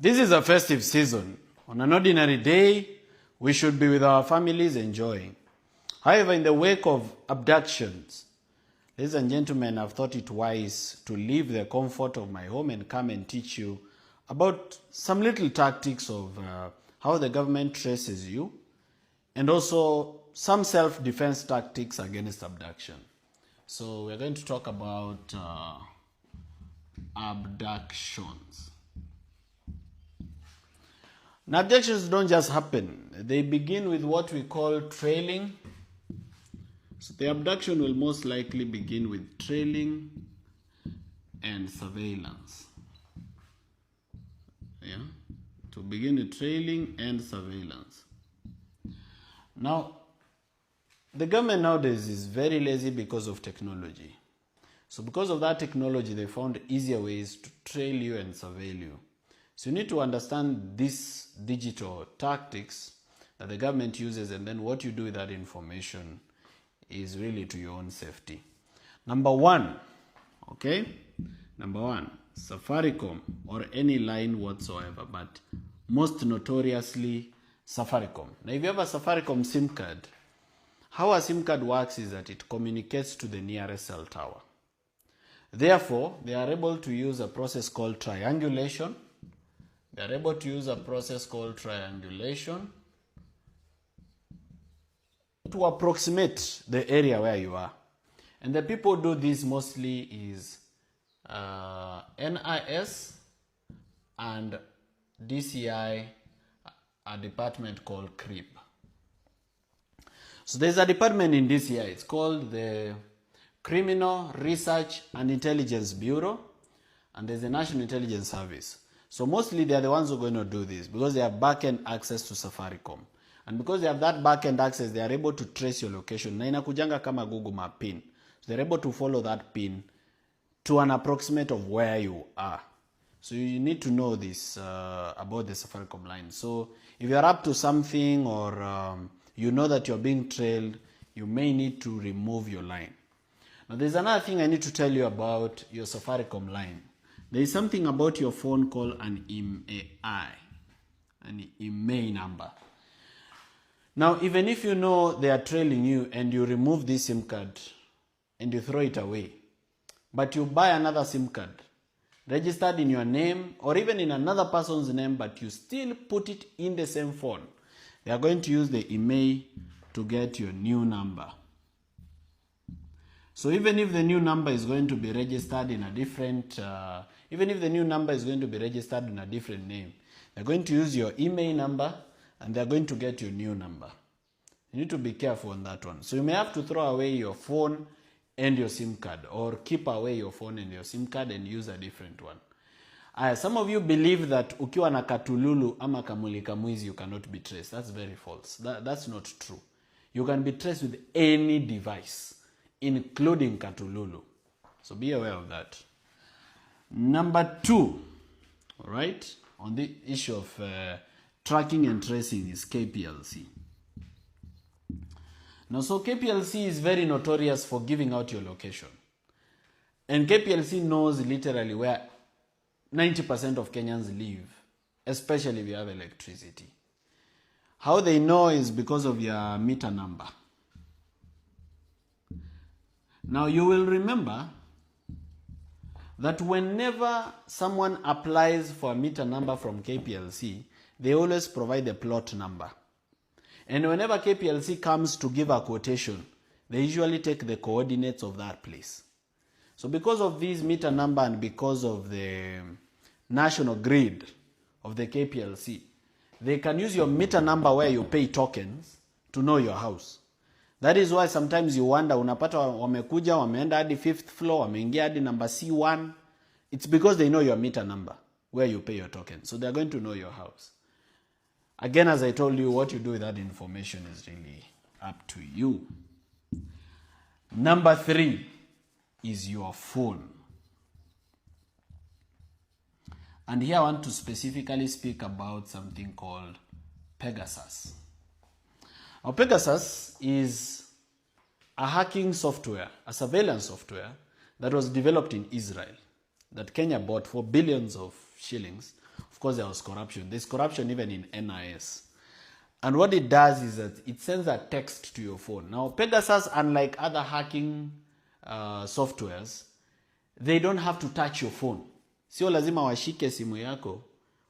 This is a festive season. On an ordinary day, we should be with our families enjoying. However, in the wake of abductions, ladies and gentlemen, I've thought it wise to leave the comfort of my home and come and teach you about some little tactics of how the government traces you, and also some self-defense tactics against abduction. So we're going to talk about abductions. Now, abductions don't just happen. They begin with what we call trailing. So the abduction will most likely begin with trailing and surveillance. Yeah? To begin with trailing and surveillance. Now, the government nowadays is very lazy because of technology. So because of that technology, they found easier ways to trail you and surveil you. So you need to understand these digital tactics that the government uses, and then what you do with that information is really to your own safety. Number one, Safaricom or any line whatsoever, but most notoriously Safaricom. Now if you have a Safaricom SIM card, how a SIM card works is that it communicates to the nearest cell tower. Therefore, they are able to use a process called triangulation. They are able to use a process called triangulation to approximate the area where you are. And the people who do this mostly is NIS and DCI, a department called CRIP. So there's a department in DCI, it's called the Criminal Research and Intelligence Bureau, and there's the National Intelligence Service. So mostly they are the ones who are going to do this because they have back-end access to Safaricom. And because they have that back-end access, they are able to trace your location. Na inakujanga kama Google Map pin. So they're able to follow that pin to an approximate of where you are. So you need to know this about the Safaricom line. So if you're up to something or you know that you're being trailed, you may need to remove your line. Now there's another thing I need to tell you about your Safaricom line. There is something about your phone called an IMEI number. Now, even if you know they are trailing you and you remove this SIM card and you throw it away, but you buy another SIM card registered in your name or even in another person's name, but you still put it in the same phone, they are going to use the IMEI to get your new number. So even if the new number is going to be registered in a different, name, they're going to use your IMEI number and they're going to get your new number. You need to be careful on that one. So you may have to throw away your phone and your SIM card, or keep away your phone and your SIM card and use a different one. Some of you believe that ukiwa na katululu ama kamulika mwizi you cannot be traced. That's very false. That's not true. You can be traced with any device, including katululu. So be aware of that. Number two, all right, on the issue of tracking and tracing is KPLC. Now, so KPLC is very notorious for giving out your location. And KPLC knows literally where 90% of Kenyans live, especially if you have electricity. How they know is because of your meter number. Now, you will remember that whenever someone applies for a meter number from KPLC, they always provide the plot number. And whenever KPLC comes to give a quotation, they usually take the coordinates of that place. So because of this meter number and because of the national grid of the KPLC, they can use your meter number where you pay tokens to know your house. That is why sometimes you wonder, unapata wamekuja, wameenda hadi 5th floor, wameingia hadi number C1. It's because they know your meter number, where you pay your token. So they're going to know your house. Again, as I told you, what you do with that information is really up to you. Number 3 is your phone. And here I want to specifically speak about something called Pegasus. Now, Pegasus is a hacking software, a surveillance software that was developed in Israel that Kenya bought for billions of shillings. Of course, there was corruption. There's corruption even in NIS. And what it does is that it sends a text to your phone. Now, Pegasus, unlike other hacking softwares, they don't have to touch your phone. Sio lazima washike simu yako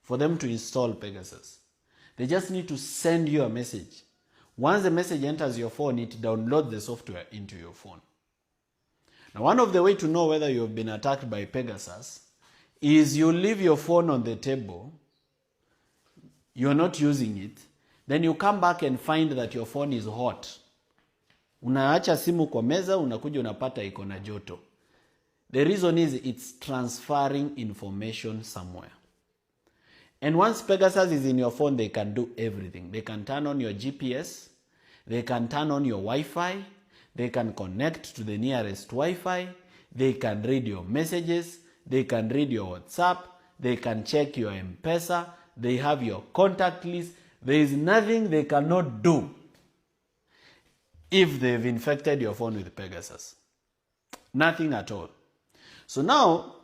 for them to install Pegasus. They just need to send you a message. Once the message enters your phone, it downloads the software into your phone. Now, one of the ways to know whether you've been attacked by Pegasus is you leave your phone on the table, you're not using it, then you come back and find that your phone is hot. Unaacha simu kwa meza, unakuja unapata iko na joto. The reason is it's transferring information somewhere. And once Pegasus is in your phone, they can do everything. They can turn on your GPS, they can turn on your Wi-Fi, they can connect to the nearest Wi-Fi, they can read your messages, they can read your WhatsApp, they can check your M-Pesa, they have your contact list. There is nothing they cannot do if they've infected your phone with Pegasus. Nothing at all. So now,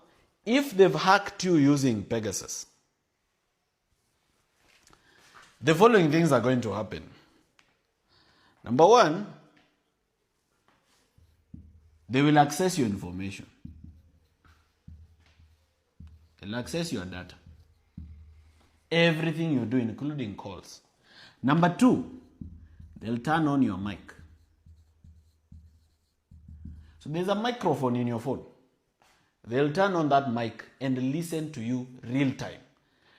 if they've hacked you using Pegasus, the following things are going to happen. Number one, they will access your information. They'll access your data. Everything you do, including calls. Number two, they'll turn on your mic. So there's a microphone in your phone. They'll turn on that mic and listen to you real time.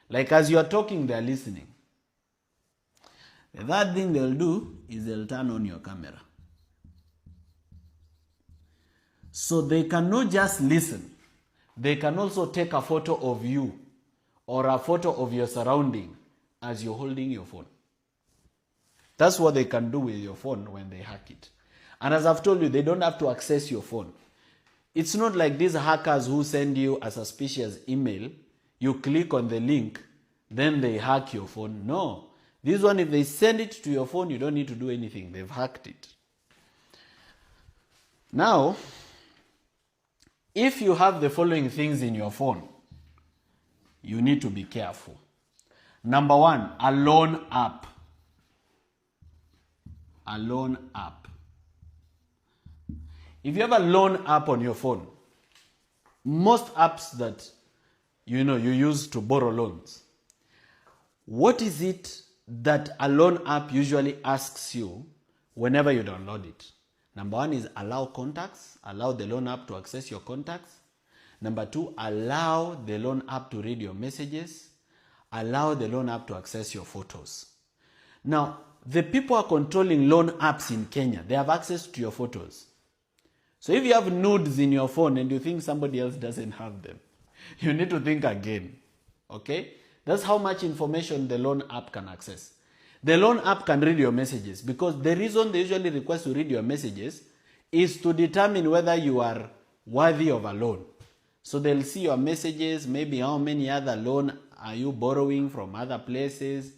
Like as you are talking, they're listening. The third thing they'll do is they'll turn on your camera. So they cannot just listen. They can also take a photo of you or a photo of your surrounding as you're holding your phone. That's what they can do with your phone when they hack it. And as I've told you, they don't have to access your phone. It's not like these hackers who send you a suspicious email, you click on the link, then they hack your phone. No. This one, if they send it to your phone, you don't need to do anything. They've hacked it. Now, if you have the following things in your phone, you need to be careful. Number one, a loan app. A loan app. If you have a loan app on your phone, most apps that you use to borrow loans, what is it that a loan app usually asks you whenever you download it? Number one is allow contacts. Allow the loan app to access your contacts. Number two, allow the loan app to read your messages. Allow the loan app to access your photos. Now, the people are controlling loan apps in Kenya. They have access to your photos. So if you have nudes in your phone and you think somebody else doesn't have them, you need to think again. Okay? That's how much information the loan app can access. The loan app can read your messages because the reason they usually request to read your messages is to determine whether you are worthy of a loan. So they'll see your messages, maybe how many other loan are you borrowing from other places.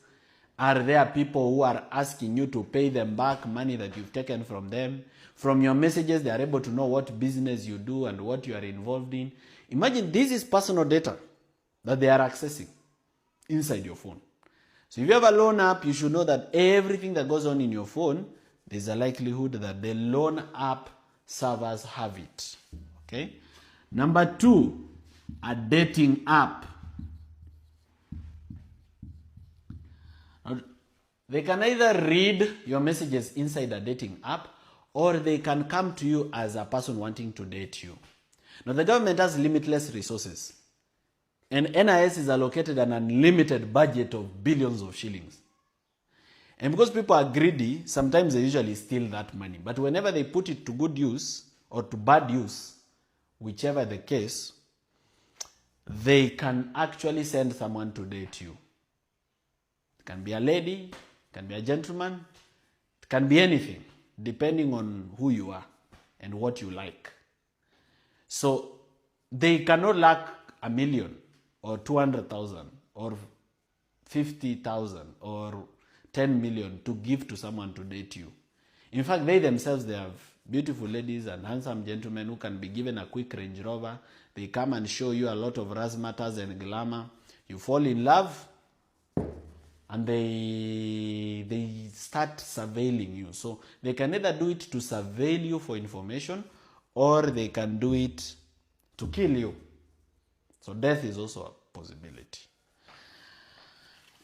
Are there people who are asking you to pay them back money that you've taken from them? From your messages, they are able to know what business you do and what you are involved in. Imagine this is personal data that they are accessing inside your phone. So if you have a loan app, you should know that everything that goes on in your phone, there's a likelihood that the loan app servers have it. Okay? Number two, a dating app. They can either read your messages inside a dating app or they can come to you as a person wanting to date you. Now, the government has limitless resources. And NIS is allocated an unlimited budget of billions of shillings. And because people are greedy, sometimes they usually steal that money. But whenever they put it to good use or to bad use, whichever the case, they can actually send someone to date you. It can be a lady, it can be a gentleman, it can be anything, depending on who you are and what you like. So they cannot lack $1 million or 200,000 or 50,000 or 10 million to give to someone to date you. In fact, they themselves, they have beautiful ladies and handsome gentlemen who can be given a quick Range Rover. They come and show you a lot of razzmatazz and glamour. You fall in love, and they start surveilling you. So they can either do it to surveil you for information, or they can do it to kill you. So death is also a possibility.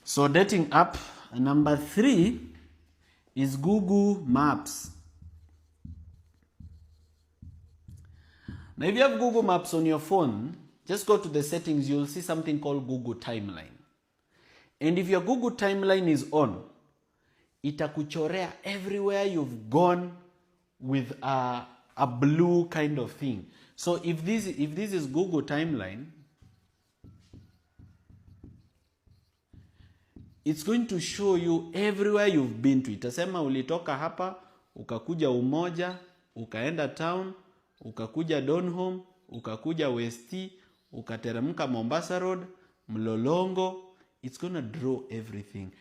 So dating app. Number 3 is Google Maps. Now if you have Google Maps on your phone, just go to the settings, you'll see something called Google Timeline. And if your Google Timeline is on, itakuchorea everywhere you've gone with a blue kind of thing. So if this is Google Timeline, it's going to show you everywhere you've been to. Itasema ulitoka hapa, ukakuja Umoja, ukaenda town, ukakuja Donholm, ukakuja Westi, ukateremka Mombasa Road, Mlolongo. It's going to draw everything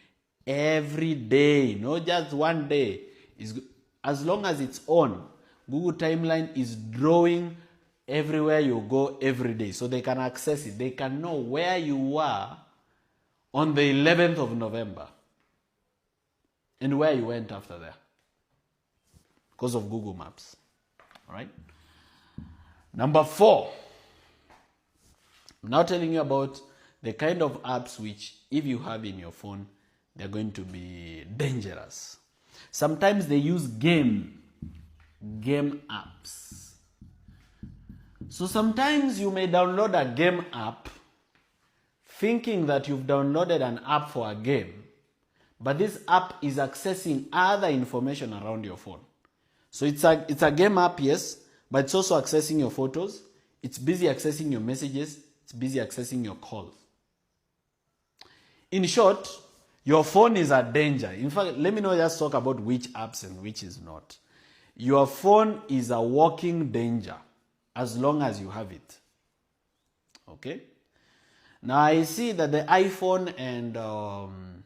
every day, not just one day. As long as it's on, Google Timeline is drawing everywhere you go every day. So they can access it. They can know where you are on the 11th of November and where you went after that because of Google Maps. All right. Number 4. I'm now telling you about the kind of apps which, if you have in your phone, they're going to be dangerous. Sometimes they use game apps. So sometimes you may download a game app thinking that you've downloaded an app for a game, but this app is accessing other information around your phone. So it's a game app, yes, but it's also accessing your photos. It's busy accessing your messages. It's busy accessing your calls. In short, your phone is a danger. In fact, let me not just talk about which apps and which is not. Your phone is a walking danger as long as you have it. Okay? Now I see that the iPhone and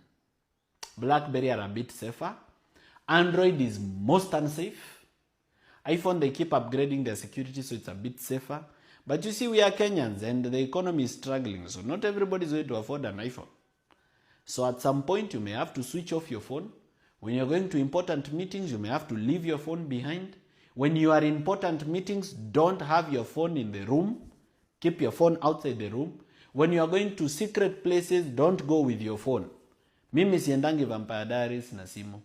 BlackBerry are a bit safer. Android is most unsafe. iPhone, they keep upgrading their security, so it's a bit safer. But you see, we are Kenyans and the economy is struggling, so not everybody is going to afford an iPhone. So at some point, you may have to switch off your phone. When you're going to important meetings, you may have to leave your phone behind. When you are in important meetings, don't have your phone in the room. Keep your phone outside the room. When you are going to secret places, don't go with your phone. Mimi siendangi Vampire Diaries na simu.